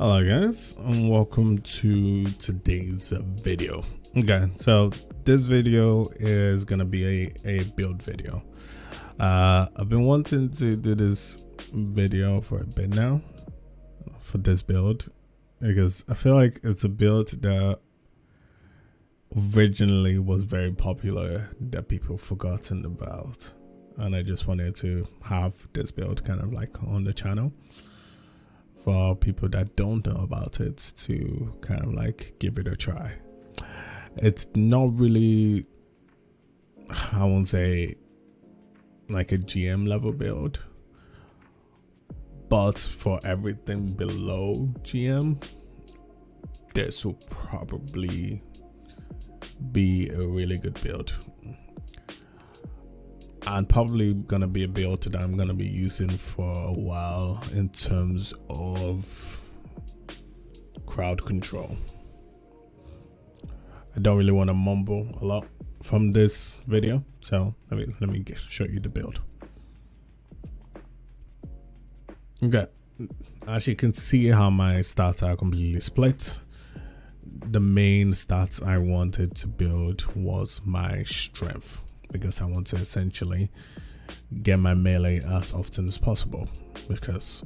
Hello guys, and welcome to today's video. Okay, so this video is gonna be a build video. I've been wanting to do this video for a bit now for this build because I feel like it's a build that originally was very popular that people forgotten about, and I just wanted to have this build kind of like on the channel for people that don't know about it to kind of like give it a try. It's not really, I won't say like a GM level build, but for everything below GM, this will probably be a really good build, and probably gonna be a build that I'm gonna be using for a while in terms of crowd control. I don't really want to mumble a lot from this video, so let me show you the build. Okay, as you can see how my stats are completely split. The main stats I wanted to build was my strength, because I want to essentially get my melee as often as possible, because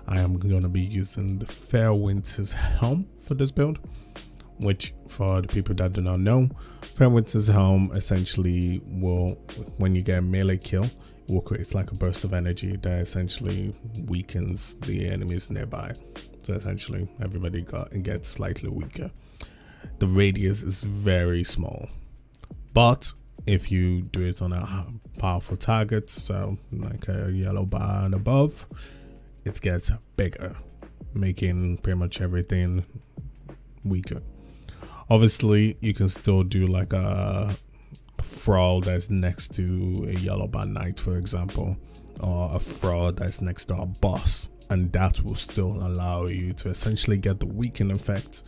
I am going to be using the Felwinter's Helm for this build, which, for the people that do not know, Felwinter's Helm essentially will, when you get a melee kill, it will create like a burst of energy that essentially weakens the enemies nearby. So essentially everybody gets slightly weaker. The radius is very small, but if you do it on a powerful target, so like a yellow bar and above, it gets bigger, making pretty much everything weaker. Obviously, you can still do like a thrall that's next to a yellow bar knight, for example, or a thrall that's next to a boss, and that will still allow you to essentially get the weaken effect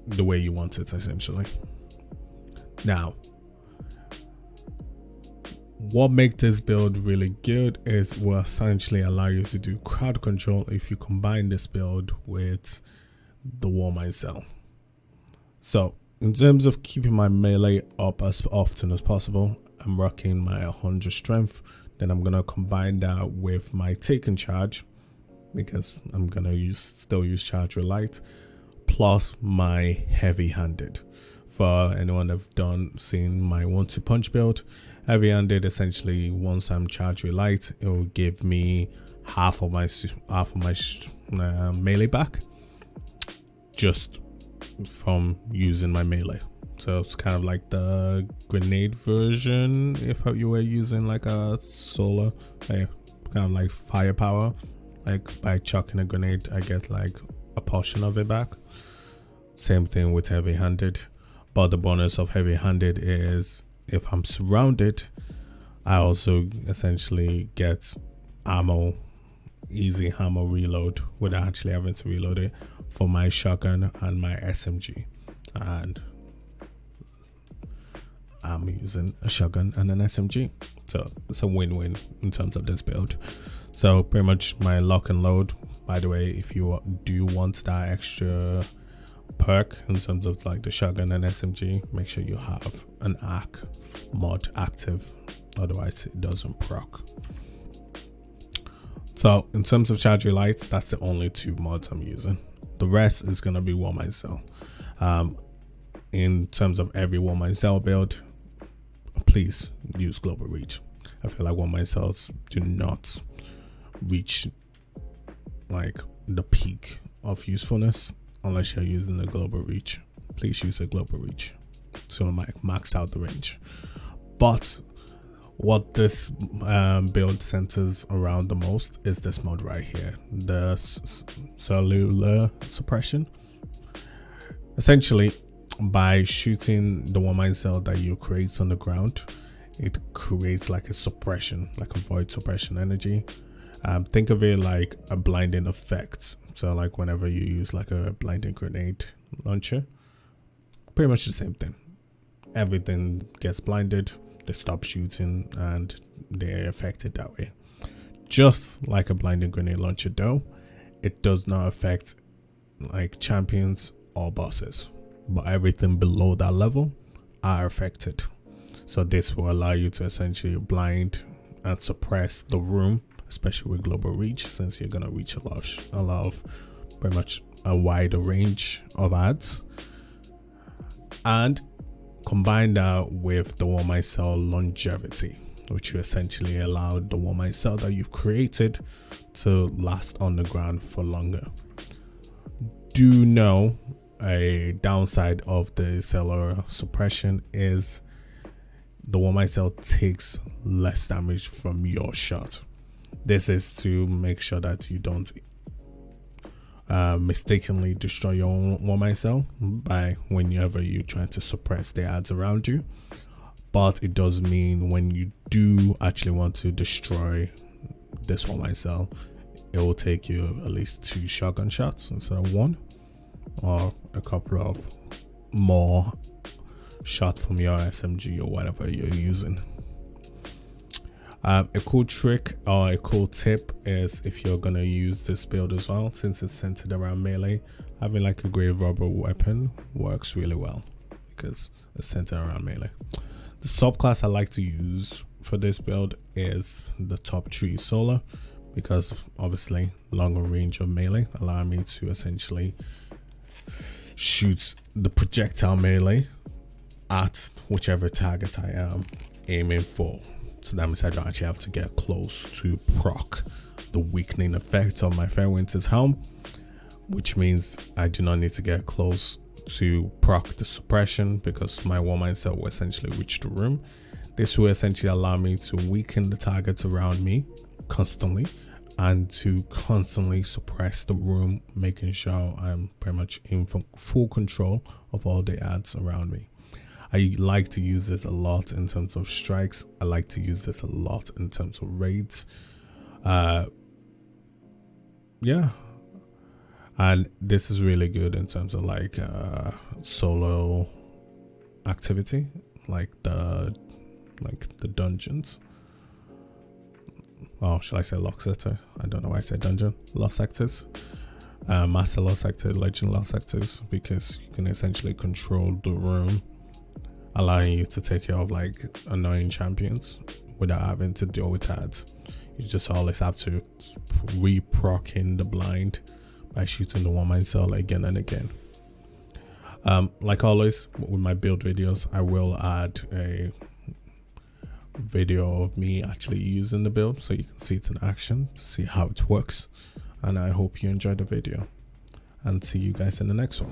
the way you want it, essentially. Now, what makes this build really good is will essentially allow you to do crowd control if you combine this build with the War Mine Cell. So in terms of keeping my melee up as often as possible, I'm rocking my 100 strength. Then I'm gonna combine that with my taken charge, because I'm gonna still use charge relight, plus my heavy handed. For anyone that's seen my 1-2 punch build, heavy handed essentially, once I'm charged with light, it will give me half of my melee back just from using my melee. So it's kind of like the grenade version if you were using like a solar, kind of like firepower. Like by chucking a grenade, I get like a portion of it back. Same thing with heavy handed. But the bonus of heavy-handed is if I'm surrounded, I also essentially get ammo, easy ammo reload without actually having to reload it for my shotgun and my SMG. And I'm using a shotgun and an SMG. So it's a win-win in terms of this build. So pretty much my lock and load, by the way, if you do want that extra perk in terms of like the shotgun and SMG, make sure you have an arc mod active, otherwise it doesn't proc. So in terms of charge lights, that's the only 2 mods I'm using. The rest is gonna be War Mine Cell. In terms of every War Mine Cell build, please use global reach. I feel like War Mine Cells do not reach like the peak of usefulness unless you're using a global reach. Please use a global reach to max out the range. But what this build centers around the most is this mod right here, the cellular suppression. Essentially, by shooting the War Mine Cell that you create on the ground, it creates like a suppression, like a void suppression energy. Think of it like a blinding effect. So like whenever you use like a blinding grenade launcher, pretty much the same thing. Everything gets blinded, they stop shooting, and they're affected that way. Just like a blinding grenade launcher though, it does not affect like champions or bosses, but everything below that level are affected. So this will allow you to essentially blind and suppress the room, especially with global reach, since you're gonna reach a lot of pretty much a wider range of ads. And combine that with the Warm Cell longevity, which will essentially allow the Warm Cell that you've created to last on the ground for longer. Do know a downside of the cellular suppression is the Warm Cell takes less damage from your shot. This is to make sure that you don't mistakenly destroy your own Warm Cell by whenever you're trying to suppress the ads around you. But it does mean when you do actually want to destroy this Warm Cell, it will take you at least 2 shotgun shots instead of 1, or a couple of more shots from your SMG or whatever you're using. A cool trick or a cool tip is, if you're gonna use this build as well, since it's centered around melee, having like a grave robber weapon works really well because it's centered around melee. The subclass I like to use for this build is the top tree solar, because obviously longer range of melee allow me to essentially shoot the projectile melee at whichever target I am aiming for. So that means I don't actually have to get close to proc the weakening effect of my Felwinter's Helm, which means I do not need to get close to proc the suppression, because my Warm Cell will essentially reach the room. This will essentially allow me to weaken the targets around me constantly and to constantly suppress the room, making sure I'm pretty much in full control of all the ads around me. I like to use this a lot in terms of strikes. I like to use this a lot in terms of raids. Yeah, and this is really good in terms of like solo activity, like the dungeons. Oh, shall I say lost sector? I don't know why I said dungeon. Lost sectors, master lost sector, legend lost sectors, because you can essentially control the room, allowing you to take care of like annoying champions without having to deal with ads. You just always have to re-proc in the blind by shooting the Warm Cell again and again. Like always with my build videos, I will add a video of me actually using the build so you can see it in action to see how it works. And I hope you enjoyed the video, and see you guys in the next one.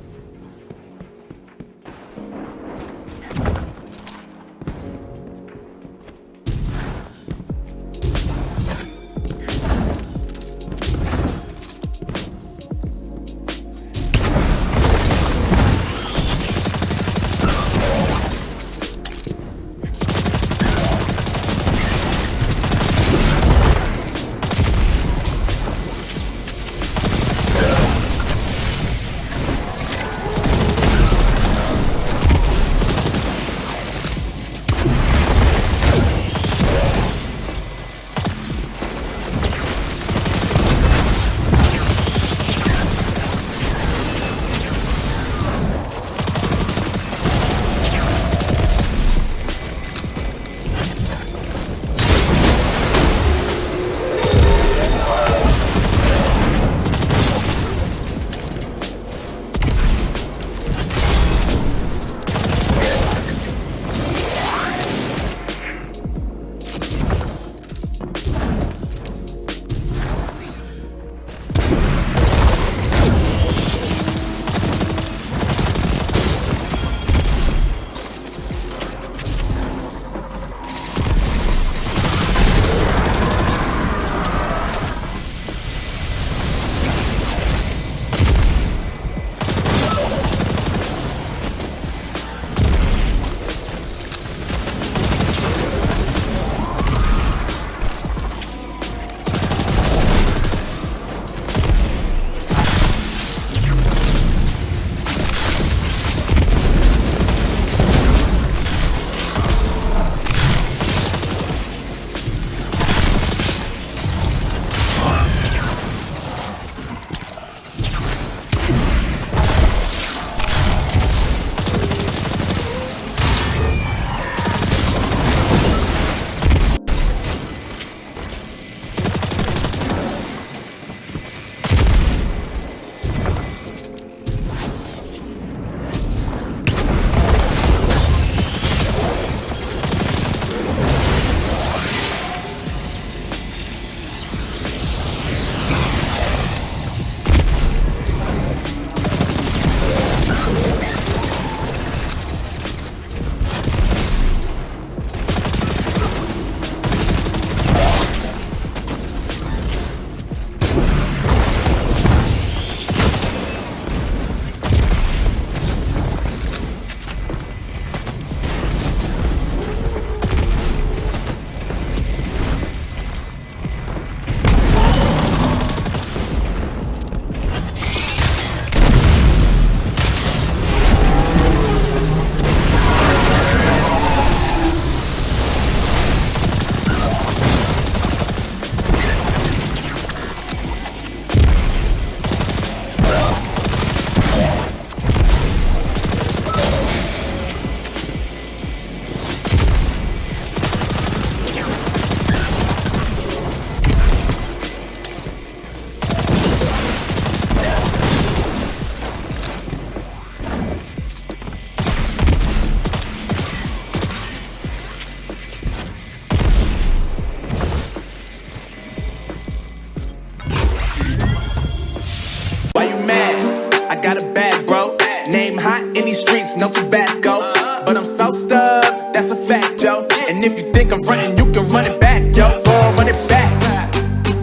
It's no Tabasco, but I'm so stuck, that's a fact, yo. And if you think I'm frontin', you can run it back, yo. Run it back.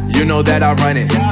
You know that I run it.